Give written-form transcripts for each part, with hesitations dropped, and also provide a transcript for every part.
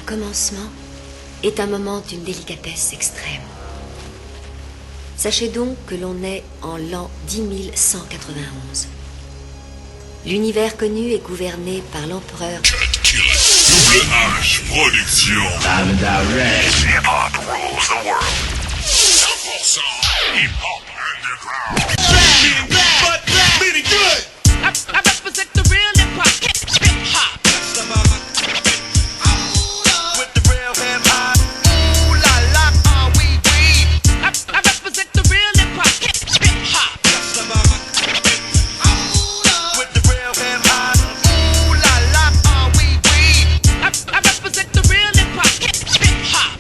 commencement est un moment d'une délicatesse extrême. Sachez donc que l'on est en l'an 10 191. L'univers connu est gouverné par l'empereur Double H Production. Hip-hop rules the world. 100% hip-hop underground. Meaning bad, but bad, meaning good. I represent the real hip-hop. Hip-hop. With the real hip-hop. Ooh la la, are we free? I represent the real hip-hop. Hip-hop. With the real hip-hop. Ooh la la, are we free? I represent the real hip-hop. Hip-hop.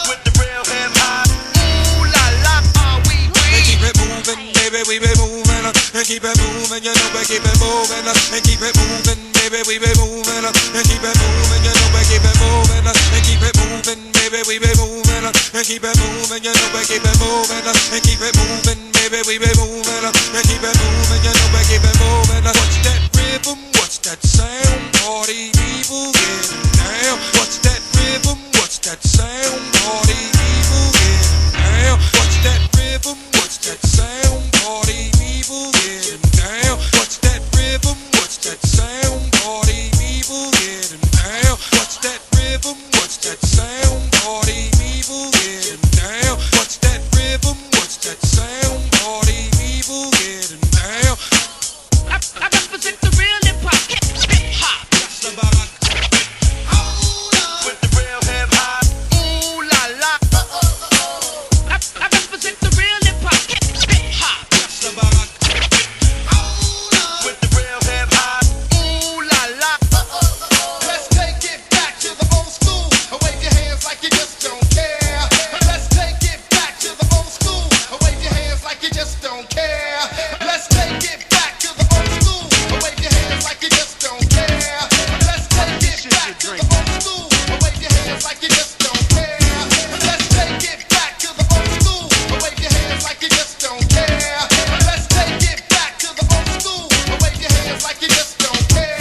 With the real hip-hop. Ooh la la, are we free? And keep it moving, baby, we be moving. And keep it moving, you know we keep it moving. And keep it moving, baby, we be moving. And keep it moving, you know we keep it moving. And keep it moving, baby, we be moving. And keep it moving, you know we keep it moving. And keep it moving, baby, we be moving. And keep it moving, you know we keep it moving. What's that rhythm? What's that sound? Party people getting down. What's that rhythm? What's that sound? Party people getting down. What's that rhythm? What's that sound? Party people getting down. What's that rhythm? What's that sound? Party people getting down. What's that rhythm? What's that sound? Party people getting down. What's that rhythm? What's that sound? Party people getting down. I represent the real hip-hop. Hip-hop. With the real hip-hop. Ooh la la. I represent the real hip-hop. Hip-hop. With the real hip-hop. Ooh la la. Let's take it back to the old school. Wave your hands like you just don't care. Let's take it back to the old school. Wave your hands like you just don't care. Let's take it back to the old school. Wave your hands like you just don't care. Let's take it back to the old school. Wave your hands like you just don't care. Let's take it back to the old school. Wave your hands like you just don't care. Let's take it back to the old school. Wave your hands like you just don't care.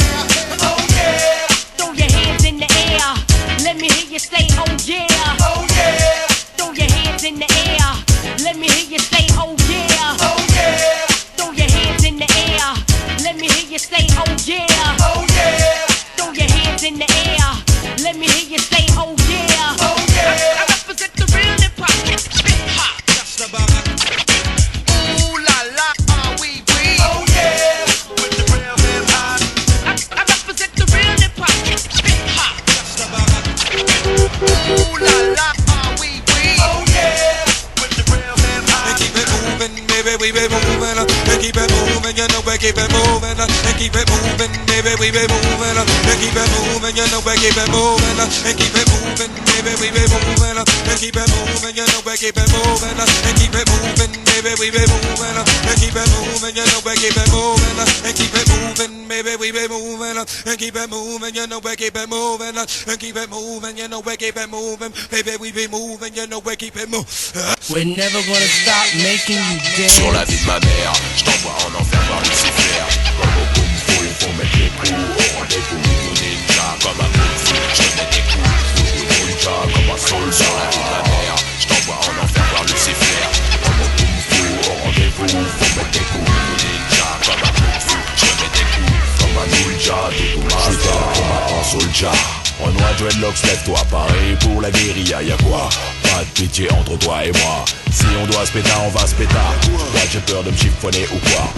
Oh yeah. Throw your hands in the air. Let me hear you say, oh yeah. Oh yeah. Throw your hands in the air. Let me hear you say, oh yeah. Oh yeah. Throw your hands in the air. Let me hear you say, oh yeah. Oh yeah. Throw your hands in the air. Let me hear you say, oh yeah. Oh yeah. I represent the real hip-hop. Hip-hop. Ooh la la, are we free? Oh yeah. With the real hip-hop. I represent the real hip-hop. Hip-hop. Ooh la la, are we free? Oh yeah. With the real hip-hop. And keep it moving, baby, we be moving. And keep it moving, you know we keep it moving. And keep it moving, baby, we be moving. And keep it moving, you know we keep it moving. And keep it moving, baby, we be moving. And keep it moving, you know we keep it moving. And keep it moving, baby, we be moving. And keep it moving, you know we keep it moving. And keep it moving, baby, we be moving. And keep it moving, you know we keep it moving. And keep it moving, you know we keep it moving. Baby, we be moving, you know we keep it moving. We're never gonna stop making you dance. Sur la vie de ma mère, je t'envoie en enfer voir Lucifer. Comme au kung fu, faut mettre les coups au rendez-vous. Ninja comme un kung fu, je mets des coups. Ninja comme un soul sur la vie de ma mère, je t'envoie en enfer voir Lucifer. Comme au kung fu, au rendez-vous, faut mettre des coups. Ninja comme un kung fu, je mets des coups. Comme un ninja, tout master, comme un soldier. Renoir dreadlocks, lève-toi, pareil pour la guérilla, y'a quoi? Pas de pitié entre toi et moi. Si on doit se péter, on va se péter. Toi j'ai peur de me chiffonner ou quoi?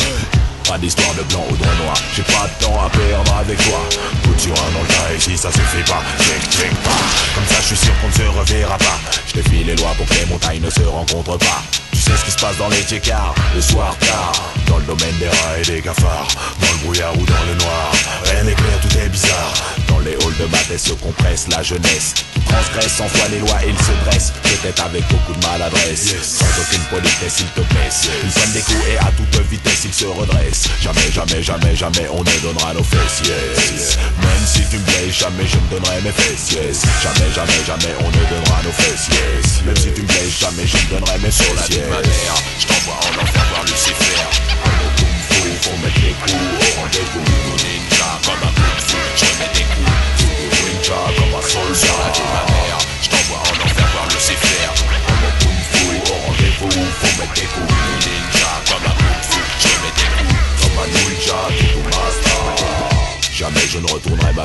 Pas d'histoire de blanc ou de noir. J'ai pas de temps à perdre avec toi. Couture dans le tas ici ça se fait pas. Check pas. Comme ça je suis sûr qu'on ne se reverra pas. Je défie les lois pour que les montagnes ne se rencontrent pas. Tu sais ce qui se passe dans les tchécards le soir tard. Dans le domaine des rats et des cafards. Dans le brouillard ou dans le noir. Rien n'est clair, tout est bizarre. Dans les halls de bataille se compresse la jeunesse. Qui transgresse sans foi les lois et il se dresse. Peut-être avec beaucoup de maladresse. Sans aucune politesse il te blesse. Ils prennent des coups et à toute vitesse ils se redressent. Jamais, jamais, jamais, jamais on ne donnera nos fesses, yes. Même si tu me blesses, jamais je ne donnerai mes fesses, yes. Jamais, jamais, jamais on ne donnera nos fesses, yes. Même si tu me blesses, jamais je ne donnerai mes fesses, yes. Ma mère, je t'envoie en enfer voir Lucifer. Comme au kung fu, faut mettre les coups au rendez-vous. Ninja comme un kung fu, je mets des coups.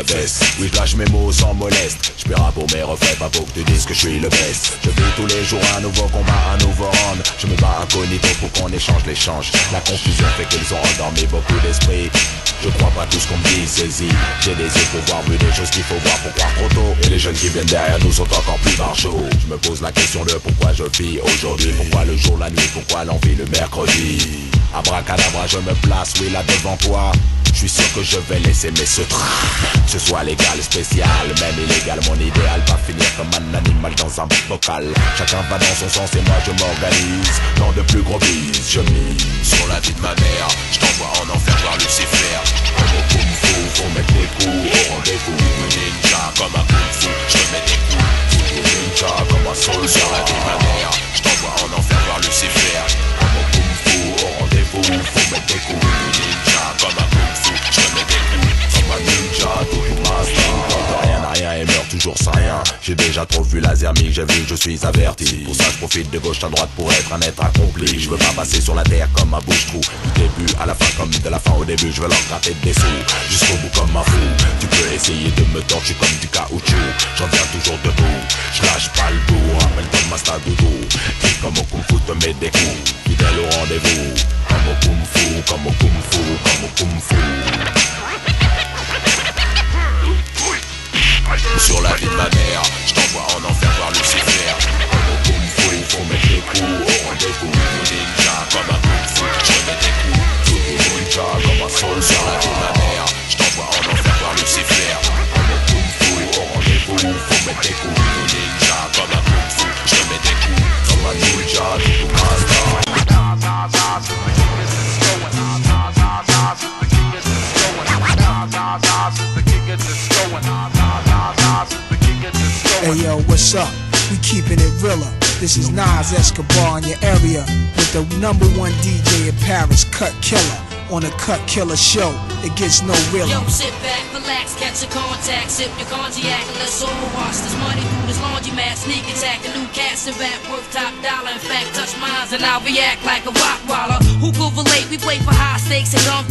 ma veste. Oui, je lâche mes mots sans moleste. Je paierai pour mes reflets, pas pour que tu dises que je suis le best. Je vis tous les jours un nouveau combat, un nouveau round. Je me bats incognito pour qu'on échange l'échange. La confusion fait qu'ils ont endormi beaucoup d'esprit. Je crois pas tout ce qu'on me dit, saisis. J'ai des yeux pour voir, vu des choses qu'il faut voir pour croire trop tôt. Et les jeunes qui viennent derrière nous sont encore plus marchaux. Je me pose la question de pourquoi je vis aujourd'hui. Pourquoi le jour, la nuit, pourquoi l'envie le mercredi. Abracadabra, je me place, oui, là devant toi. Je suis sûr que je vais laisser mes secrets. Que ce soit légal, spécial, même illégal. Mon idéal va finir comme un animal dans un bocal. Chacun va dans son sens et moi je m'organise. Dans de plus gros bises, je mise sur la vie de ma mère. Je t'envoie en enfer voir Lucifer. Comme au kung fu, faut mettre des coups au rendez-vous. Ninja comme un kung fu, je te mets des coups. Ninja comme un soul sur la vie de ma mère. Je t'envoie en enfer voir Lucifer. Comme au kung fu, au rendez-vous, faut mettre des coups. Ninja comme un kung fu, je te mets des coups. Comme un ninja, tout master. Rien à rien et meurt toujours sans rien. J'ai déjà trop vu la zermie, j'ai vu que je suis averti. Pour ça je profite de gauche à droite pour être un être accompli. Je veux pas passer sur la terre comme un bouche-trou. Du début à la fin comme de la fin au début. Je veux leur gratter des sous, jusqu'au bout comme un fou. Tu peux essayer de me torcher comme du caoutchouc. J'en viens toujours debout, je lâche pas le bout. Rappelle-toi de ma stade doudou. Et comme au kung fu te mets des coups. Fidèle au rendez-vous. Comme au kung fu, comme au kung fu, comme au kung fu. Sur la vie de ma mère, je t'envoie en enfer voir Lucifer. Comme au kung fu, faut mettre des coups au rendez-vous. Ninja comme un kung fu, je mets des coups. Ninja comme un soul sur la vie de ma mère. Je t'envoie en enfer voir Lucifer. Comme au kung fu, au rendez-vous, faut mettre des coups. Ninja comme un kung fu, je mets des coups. Comme un ninja, tout master. Hey yo, what's up? We keeping it realer. This is Nas Escobar in your area with the #1 DJ in Paris, Cut Killer, on the Cut Killer Show. It gets no realer. Yo, sit back, relax, catch a contact, sip your cognac, and let's all wash this money through this laundromat, sneak attack, a new cast and rap worth top dollar. In fact, touch mines and I'll react like a rock waller. Who could relate? We play for high stakes and don't